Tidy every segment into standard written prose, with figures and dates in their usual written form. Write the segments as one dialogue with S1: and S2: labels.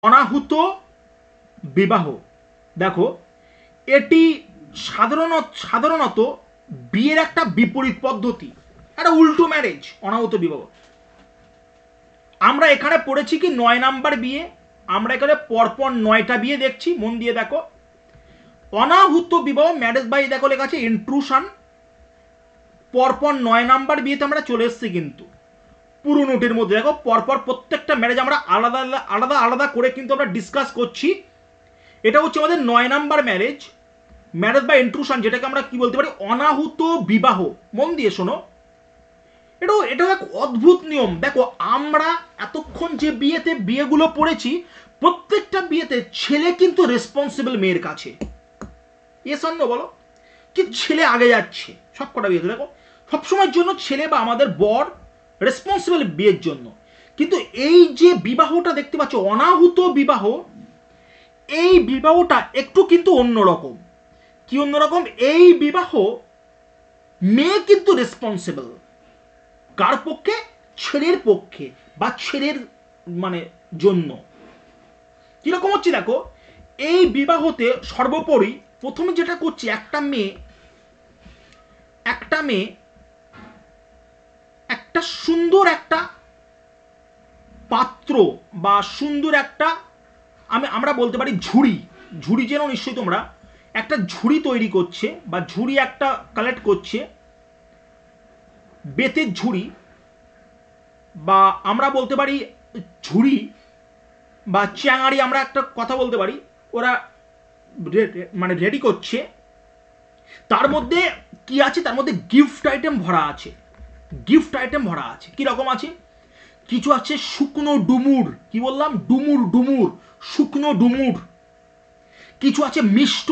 S1: অনাহুত বিবাহ, দেখো এটি সাধারণত বিয়ের একটা বিপরীত পদ্ধতি, একটা উল্টো ম্যারেজ, অনাহুত বিবাহ। আমরা এখানে পড়েছি কি 9 নাম্বার বিয়ে, আমরা এখানে পরপর 9টা বিয়ে দেখছি, মন দিয়ে দেখো। অনাহুত বিবাহ ম্যারেজ বাই, দেখো লেখা আছে ইন্ট্রুশন, পরপর 9 নাম্বার বিয়েতে আমরা চলে এসেছি। কিন্তু পুরো নোটের মধ্যে দেখো পরপর প্রত্যেকটা ম্যারেজ আমরা আলাদা আলাদা আলাদা করে কিন্তু আমরা ডিসকাস করছি। এটা হচ্ছে আমাদের 9 number marriage, marriage by intrusion, যেটাকে আমরা কি বলতে পারি অনাহুত বিবাহ। মন দিয়ে শোনো, এটাও এক অদ্ভুত নিয়ম। দেখো আমরা এতক্ষণ যে বিয়েগুলো পড়েছি, প্রত্যেকটা বিয়েতে ছেলে কিন্তু রেসপন্সিবল মেয়ের কাছে। এ সন্ন বলো কি ছেলে আগে যাচ্ছে সব কটা বিয়েতে, দেখো সবসময়ের জন্য ছেলে বা আমাদের বর রেসপন্সিবল বিয়ের জন্য। কিন্তু এই যে বিবাহটা দেখতে পাচ্ছ অনাহুত বিবাহ, এই বিবাহটা একটু কিন্তু অন্যরকম। কি অন্যরকম? এই বিবাহ মেয়ে কিন্তু রেসপন্সিবল, কার পক্ষে? ছেলের পক্ষে বা ছেলের মানে জন্য। কিরকম হচ্ছে দেখো, এই বিবাহতে সর্বোপরি প্রথমে যেটা করছে, একটা মেয়ে একটা সুন্দর একটা পাত্র বা সুন্দর একটা, আমরা বলতে পারি ঝুড়ি যেন নিশ্চয়ই তোমরা একটা ঝুড়ি তৈরি করছে বা ঝুড়ি একটা কালেক্ট করছে, বেতের ঝুড়ি, বা আমরা বলতে পারি ঝুড়ি বা চ্যাঙাড়ি, আমরা একটা কথা বলতে পারি। ওরা মানে রেডি করছে, তার মধ্যে কি আছে? তার মধ্যে গিফট আইটেম ভরা আছে। কিরকম আছে? কিছু আছে শুকনো ডুমুর, কি বললাম? ডুমুর, শুকনো ডুমুর। কিছু আছে মিষ্ট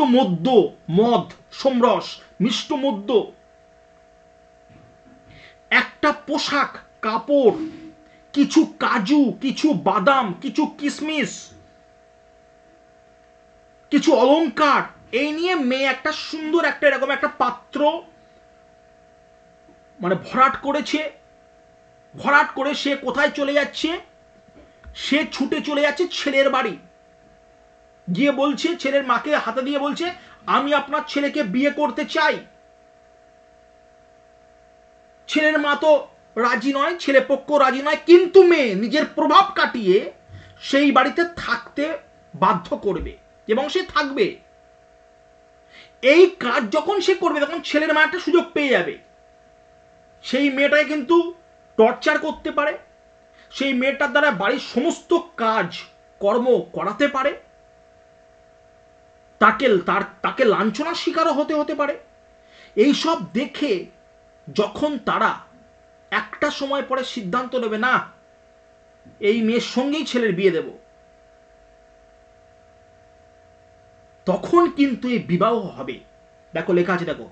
S1: মদ, সোমরস, মিষ্ট মদ্য। একটা পোশাক, কাপড়, কিছু কাজু, কিছু বাদাম, কিছু কিশমিশ, কিছু অলংকার। এই নিয়ে মেয়ে একটা সুন্দর একটা এরকম একটা পাত্র মানে ভরাট করে সে কোথায় চলে যাচ্ছে? সে ছুটে চলে যাচ্ছে ছেলের বাড়ি, গিয়ে বলছে, ছেলের মাকে হাতে দিয়ে বলছে, আমি আপনার ছেলেকে বিয়ে করতে চাই। ছেলের মা তো রাজি নয়, ছেলে পক্ষ রাজি নয়, কিন্তু মেয়ে নিজের প্রভাব কাটিয়ে সেই বাড়িতে থাকতে বাধ্য করবে এবং সে থাকবে। এই কাজ যখন সে করবে, তখন ছেলের মা একটা সুযোগ পেয়ে যাবে। সেই মেয়েটাকে কিন্তু টর্চার করতে পারে, সেই মেয়েটার দ্বারা বাড়ির সমস্ত কাজ কর্ম করাতে পারে, তাকে লাঞ্ছনার শিকারও হতে পারে। এইসব দেখে যখন তারা একটা সময় পরে সিদ্ধান্ত নেবে, না এই মেয়ের সঙ্গেই ছেলের বিয়ে দেব, তখন কিন্তু এই বিবাহ হবে। দেখো লেখা আছে, দেখো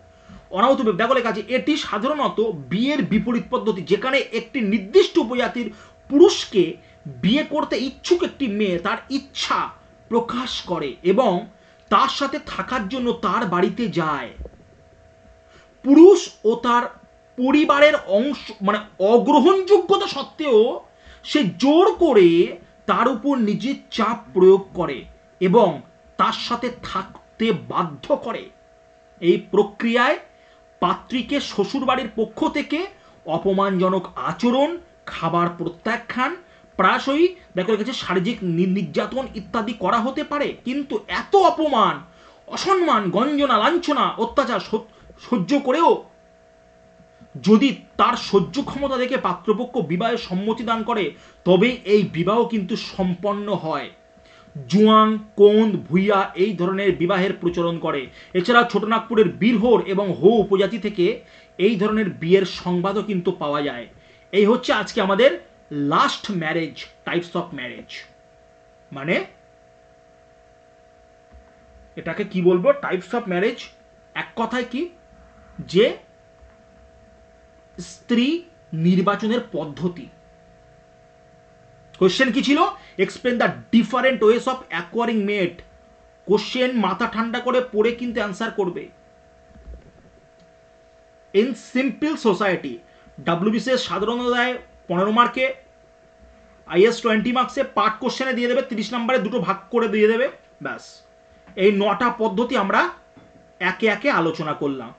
S1: অনাহুত বিবাহ, দেখো লেখা আছে এটি সাধারণত বিয়ের বিপরীত পদ্ধতি, যেখানে একটি নির্দিষ্ট উপজাতির পুরুষকে বিয়ে করতে ইচ্ছুক একটি মেয়ে তার ইচ্ছা প্রকাশ করে এবং তার সাথে থাকার জন্য তার বাড়িতে যায়। পুরুষ ও তার পরিবারের অংশ মানে অগ্রহণযোগ্যতা সত্ত্বেও সে জোর করে তার উপর নিজের চাপ প্রয়োগ করে এবং তার সাথে থাকতে বাধ্য করে। এই প্রক্রিয়ায় পাত্রীকে শ্বশুরবাড়ির পক্ষ থেকে অপমানজনক আচরণ, খাবার প্রত্যাখ্যান, প্রায়শই দেখো রেখেছে শারীরিক নির্যাতন ইত্যাদি করা হতে পারে। কিন্তু এত অপমান, অসম্মান, গঞ্জনা, লাঞ্ছনা, অত্যাচার সহ্য করেও যদি তার সহ্য ক্ষমতা দেখে পাত্রপক্ষ বিবাহে সম্মতি দান করে, তবে এই বিবাহ কিন্তু সম্পন্ন হয়। জুয়াং, কোন্দ, ভুইয়া এই ধরনের বিবাহের প্রচলন করে। এছাড়া ছোটনাগপুরের বীরহোর এবং হো উপজাতি থেকে এই ধরনের বিয়ের সংবাদও কিন্তু পাওয়া যায়। এই হচ্ছে আজকে আমাদের last marriage, types of marriage. মানে এটাকে কি বলবো? Types of marriage. এক কথায় কি, যে স্ত্রী নির্বাচনের পদ্ধতি। কোশ্চেন কি ছিল? Explain the different ways of acquiring mate. Question মাথা ঠান্ডা করে পড়ে কিন্তু অ্যান্সার করবে। ইন সিম্পল সোসাইটি, ডাব্লিউবিসিএস সাধারণত দেয় 15 মার্কে, IAS 20 মার্কসে পার্ট কোশ্চেনে দিয়ে দেবে, 30 নম্বরে দুটো ভাগ করে দিয়ে দেবে, ব্যাস। এই 9টা পদ্ধতি আমরা একে একে আলোচনা করলাম।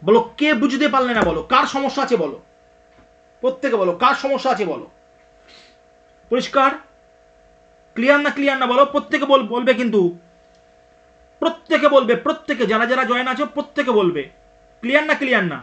S1: বলো কে বুঝতে পারলে না, বলো কার সমস্যা আছে, বলো প্রত্যেকে বলো কার সমস্যা আছে, বলো পরিষ্কার ক্লিয়ার না, ক্লিয়ার না বলো, প্রত্যেকে বলবে কিন্তু, প্রত্যেকে বলবে, প্রত্যেকে যারা যারা জয়েন আছো প্রত্যেকে বলবে, ক্লিয়ার না, ক্লিয়ার না।